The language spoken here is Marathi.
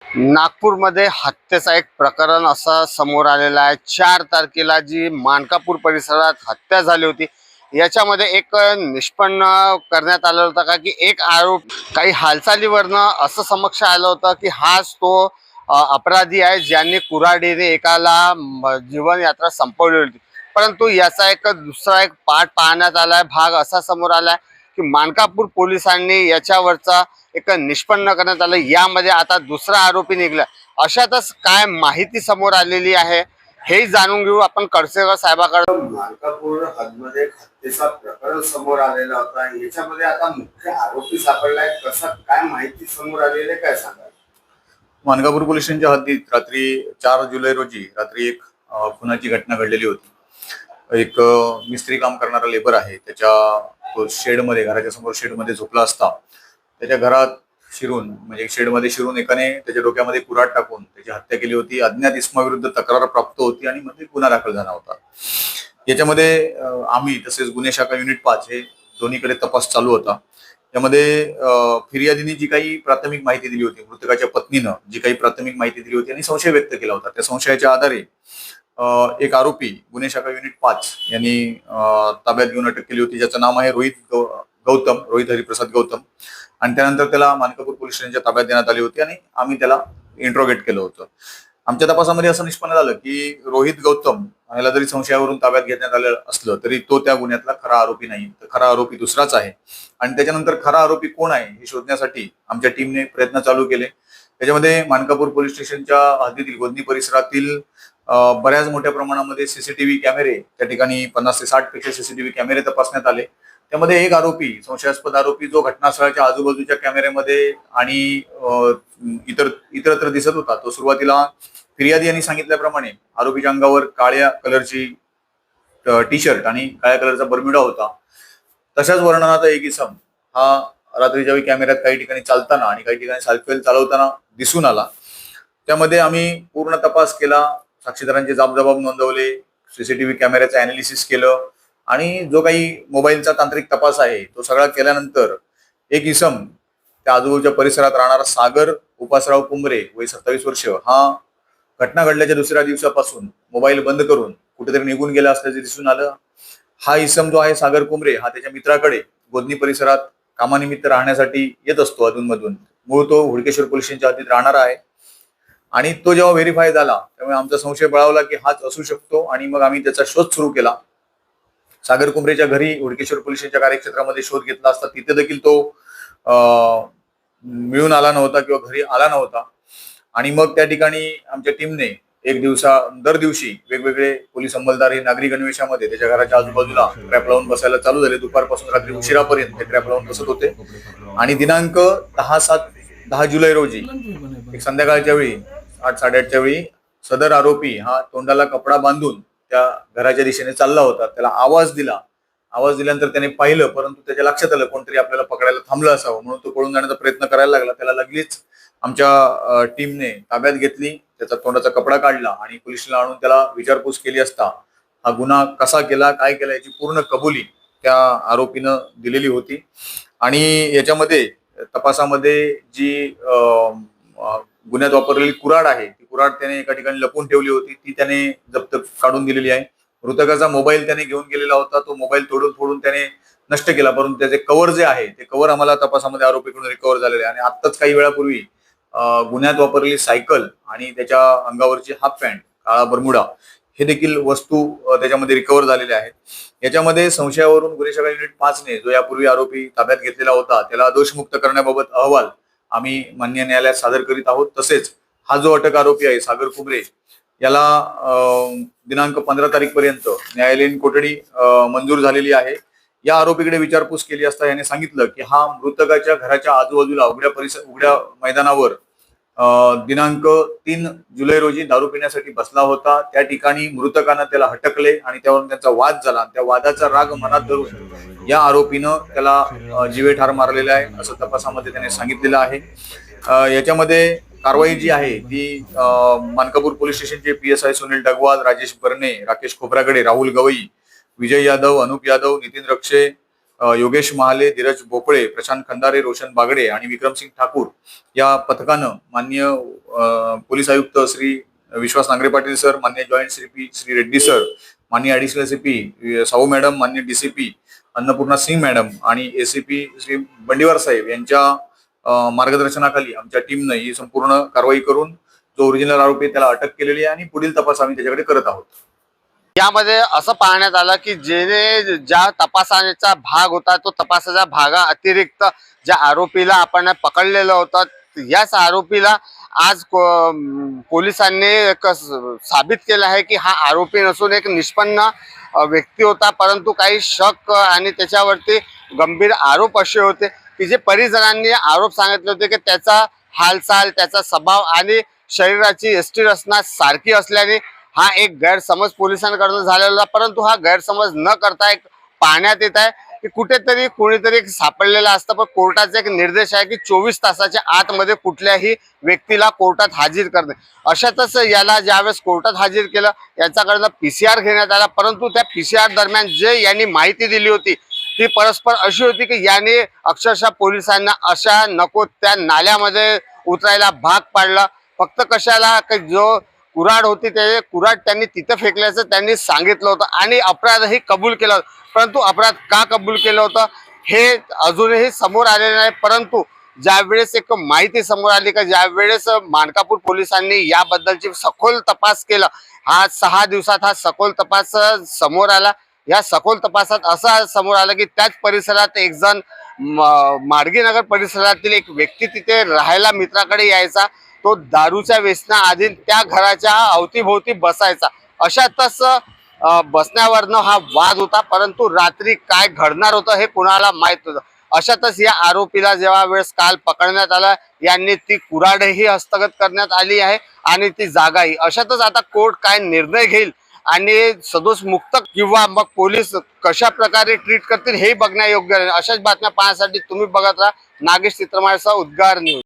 नागपूरमध्ये हत्येचा एक प्रकरण असा समोर आलेला आहे। 4 तारखेला जी मानकापूर परिसरात हत्या झाली होती, याच्यामध्ये एक निष्पन्न करण्यात आलं होतं का की एक आरोप काही हालचालीवरनं असं समक्ष आलं होतं की हाच तो अपराधी आहे ज्यांनी कुऱ्हाडीने एकाला जीवन यात्रा संपवली होती। परंतु याचा एक दुसरा एक पाठ पाहण्यात आलाय, भाग असा समोर आलाय की मानकापूर पोलिसांनी याच्यावरचा एक निष्पन्न करण्यात आलं। यामध्ये आता दुसरा आरोपी निघाला। अशातच काय माहिती समोर आलेली आहे हे जाणून घेऊ आपण कडसेकर साहेबांकडे। मानकापूर हदमध्ये एक हत्येचा प्रकरण समोर आलेला होता, याच्यामध्ये आता मुख्य आरोपी सापडलाय। कसं काय माहिती समोर आलेली आहे, काय सांगा? मानकापूर पोलीस स्टेशनच्या हद्दीत रात्री 4 जुलै रोजी रात्री एक खुनाची घटना घडलेली होती। एक मिस्त्री काम करणारा लेबर आहे, त्याच्या शेडमध्ये, घराच्या समोर शेडमध्ये झोपला असता त्याच्या घरात शिरून म्हणजे शेडमध्ये शिरून एकाने त्याच्या डोक्यामध्ये कुऱ्हाड टाकून त्याची हत्या केली होती। अज्ञात इसमाविरुद्ध तक्रार प्राप्त होती आणि मध्ये गुन्हा दाखल झाला होता। याच्यामध्ये आम्ही तसेच गुन्हे शाखा युनिट 5 हे दोन्हीकडे तपास चालू होता। यामध्ये फिर्यादीने जी काही प्राथमिक माहिती दिली होती, मृतकाच्या पत्नीनं जी काही प्राथमिक माहिती दिली होती आणि संशय व्यक्त केला होता, त्या संशयाच्या आधारे एक आरोपी गुन्हे शाखा युनिट 5 यांनी ताब्यात घेऊन अटक केली होती, ज्याचं नाव आहे रोहित हरिप्रसाद गौतम। आणि त्यानंतर त्याला मानकापूर पोलीस स्टेशनच्या ताब्यात देण्यात आली होती आणि आम्ही त्याला इंट्रोगेट केलं होतं। आमच्या तपासामध्ये असं निष्पन्न झालं की रोहित गौतम याला जरी संशयावरून ताब्यात घेण्यात आलं असलं तरी तो त्या गुन्ह्यातला खरा आरोपी नाही, तर खरा आरोपी दुसराच आहे। आणि त्याच्यानंतर खरा आरोपी कोण आहे हे शोधण्यासाठी आमच्या टीमने प्रयत्न चालू केले। त्याच्यामध्ये मानकापूर पोलीस स्टेशनच्या हद्दीतील गोदनी परिसरातील बऱ्याच मोठ्या प्रमाणामध्ये सीसीटीव्ही कॅमेरे, त्या ठिकाणी 50 ते 60 पेक्षा सीसीटीव्ही कॅमेरे तपासण्यात आले। त्यामध्ये एक आरोपी, संशयास्पद आरोपी, जो घटनास्थळाच्या आजूबाजूच्या कॅमेऱ्यामध्ये आणि इतरत्र दिसत होता, तो सुरुवातीला फिर्यादी यांनी सांगितल्याप्रमाणे आरोपीच्या अंगावर काळ्या कलरची टी शर्ट आणि काळ्या कलरचा बरम्युडा होता। तशाच वर्णनाचा एक इसम हा रात्रीच्या वेळी कॅमेऱ्यात काही ठिकाणी चालताना आणि काही ठिकाणी सायकल चालवताना दिसून आला। त्यामध्ये आम्ही पूर्ण तपास केला, साक्षीदारांचे जाब नोंदवले, सीसीटीव्ही कॅमेऱ्याचं अॅनालिसिस केलं आणि जो काही मोबाईलचा तांत्रिक तपास आहे तो सगळा केल्यानंतर एक इसम, त्या आजूबाजूच्या परिसरात राहणारा सागर उपासराव कुंभरे, वय 27 वर्ष, हा घटना घडल्याच्या दुसऱ्या दिवसापासून मोबाईल बंद करून कुठेतरी निघून गेला असल्याचे दिसून आलं। हा इसम जो आहे सागर कुंभरे, हा त्याच्या मित्राकडे गोदनी परिसरात कामानिमित्त राहण्यासाठी येत असतो अधूनमधून। मूळ तो हुडकेश्वर पोलीस स्टेशनच्या हद्दीत राहणारा आहे आणि तो जेव्हा व्हेरीफाय झाला त्यामुळे आमचा संशय बळावला की हाच असू शकतो आणि मग आम्ही त्याचा शोध सुरू केला। सागर कुंभरेच्या घरी हुडकेश्वर पोलीस स्टेशनच्या कार्यक्षेत्रामध्ये शोध घेतला असता तिथे देखील तो मिळून आला नव्हता किंवा घरी आला नव्हता। आणि मग त्या ठिकाणी आमच्या टीमने दर दिवशी वेगवेगळे पोलीस अंमलदार हे नागरी गणवेशामध्ये त्याच्या घराच्या आजूबाजूला ट्रॅप लावून बसायला चालू झाले। दुपारपासून रात्री उशिरापर्यंत ते ट्रॅप लावून बसत होते आणि दिनांक 10 जुलै रोजी एक संध्याकाळच्या वेळी 8-8:30च्या वेळी सदर आरोपी हा तोंडाला कपडा बांधून त्या घराच्या दिशेने चालला होता। त्याला आवाज दिल्यानंतर त्याने पाहिलं, परंतु त्याच्या लक्षात आलं कोणतरी आपल्याला पकडायला थांबलं असावं, म्हणून तो पळून जाण्याचा प्रयत्न करायला लागला। त्याला लगेच आमच्या टीमने ताब्यात घेतली, त्याचा तोंडाचा कपडा काढला आणि पोलिसांना आणून त्याला विचारपूस केली असता हा गुन्हा कसा केला, काय केला याची पूर्ण कबुली त्या आरोपीनं दिलेली होती। आणि याच्यामध्ये तपासामध्ये जी गुन्ह्यात वापरलेली कुऱ्हाड आहे ती कुऱ्हाड त्याने एका ठिकाणी लपवून ठेवली होती, ती त्याने जप्त काढून दिलेली आहे। मृतकाचा मोबाईल त्याने घेऊन गेलेला होता, तो मोबाईल तोडून फोडून त्याने नष्ट केला, परंतु त्याचे कव्हर जे आहे ते कव्हर आम्हाला तपासामध्ये आरोपीकडून रिकव्हर झालेले आहे। आणि आत्ताच काही वेळापूर्वी गुन्ह्यात वापरलेली सायकल आणि त्याच्या अंगावरची हाफ पॅन्ट, काळा बरमुडा, हे देखील वस्तू त्याच्यामध्ये रिकव्हर झालेल्या आहेत। याच्यामध्ये संशयावरून गुन्हे शाखा युनिट 5 ने जो यापूर्वी आरोपी ताब्यात घेतलेला होता त्याला दोषमुक्त करण्याबाबत अहवाल आम्ही माननीय न्यायालयात सादर करीत आहोत। तसेच हा जो अटक आरोपी आहे सागर कुंभरे, याला दिनांक 15 तारीखपर्यंत न्यायालयीन कोठडी मंजूर झालेली आहे। या आरोपीकडे विचारपूस केली असता याने सांगितलं की हा मृतकाच्या घराच्या आजूबाजूला उघड्या मैदानावर दिनांक 3 जुलै रोजी दारू पिण्यासाठी बसला होता। त्या ठिकाणी मृतकानं त्याला हटकले आणि त्यावरून त्यांचा वाद झाला। त्या वादाचा राग मनात धरून या आरोपीनं त्याला जीवे ठार मारलेला आहे असं तपासामध्ये त्याने सांगितलेलं आहे। याच्यामध्ये कारवाई जी आहे ती मानकापूर पोलीस स्टेशनचे PSI सुनील डगवाल, राजेश बर्ने, राकेश खोब्रागडे, राहुल गवई, विजय यादव, अनुप यादव, नितीन रक्षे, योगेश महाले, धीरज भोपळे, प्रशांत खंदारे, रोशन बागडे आणि विक्रमसिंग ठाकूर या पथकानं माननीय पोलीस आयुक्त श्री विश्वास नांगरे पाटील सर, माननीय joint CP Shri Reddy sir, माननीय ॲडिशनल सीपी साहू मॅडम, माननीय डीसीपी अन्नपूर्णा सिंग मॅडम आणि एसीपी श्री बंडीवार साहेब यांच्या मार्गदर्शनाखाली आमच्या टीमनं ही संपूर्ण कारवाई करून जो ओरिजिनल आरोपी आहे त्याला अटक केलेली आहे आणि पुढील तपास आम्ही त्याच्याकडे करत आहोत. यामध्ये असं पाहण्यात आलं की जेणे ज्या तपासाचा भाग होता तो तपासाच्या भागा अतिरिक्त ज्या आरोपीला आपण पकडलेलं होतं याच आरोपीला आज पोलिसांनी एक साबित केलं आहे की हा आरोपी नसून एक निष्पन्न व्यक्ती होता, परंतु काही शक आणि त्याच्यावरती गंभीर आरोप असे होते की जे परिजनांनी आरोप सांगितले होते की त्याचा हालचाल, त्याचा स्वभाव आणि शरीराची यष्टी रचना सारखी असल्याने हा एक गैरसमज पोलिसांकडून झालेला होता. परंतु हा गैरसमज न करता एक पाहण्यात येत आहे की कुठेतरी कोणीतरी एक सापडलेला असतं, पण कोर्टाचा एक निर्देश आहे की 24 तासाच्या आतमध्ये कुठल्याही व्यक्तीला कोर्टात हाजीर करणे. अशातच याला ज्यावेळेस कोर्टात हाजीर केलं याच्याकडनं PCR घेण्यात आला, परंतु त्या PCR दरम्यान जे यांनी माहिती दिली होती ती परस्पर अशी होती की याने अक्षरशः पोलिसांना अशा नको त्या नाल्यामध्ये उतरायला भाग पाडला. फक्त कशाला की जो कुऱ्हाड होती ते कुऱ्हाड त्यांनी तिथं फेकल्याचं त्यांनी सांगितलं होतं आणि अपराधही कबूल केला होता. परंतु अपराध का कबूल केलं होतं हे अजूनही समोर आलेलं नाही. परंतु ज्यावेळेस एक माहिती समोर आली का ज्यावेळेस मानकापूर पोलिसांनी याबद्दलची सखोल तपास केला, हा 6 दिवसात हा सखोल तपास समोर आला. या सखोल तपासात असं समोर आलं की त्याच परिसरात एक जण माडगीनगर परिसरातील एक व्यक्ती तिथे राहायला मित्राकडे यायचा. तो दारूच्या व्यसनाआधी त्या घराच्या अवतीभोवती बसायचा. अशातच बसण्यावरनं हा वाद होता, परंतु रात्री काय घडणार होतं हे कुणाला माहित होतं. अशातच या आरोपीला जेव्हा वेळेस काल पकडण्यात आला यांनी ती कुऱ्हाडही हस्तगत करण्यात आली आहे आणि ती जागाही. अशातच आता कोर्ट काय निर्णय घेईल आणि सदोष मुक्त किंवा मग पोलीस कशा प्रकारे ट्रीट करतील हे बघण्यायोग्य आहे. अशाच बातम्या पाहण्यासाठी तुम्ही बघत राहा नागेश चित्रमाळेसह उद्गार न्यूज.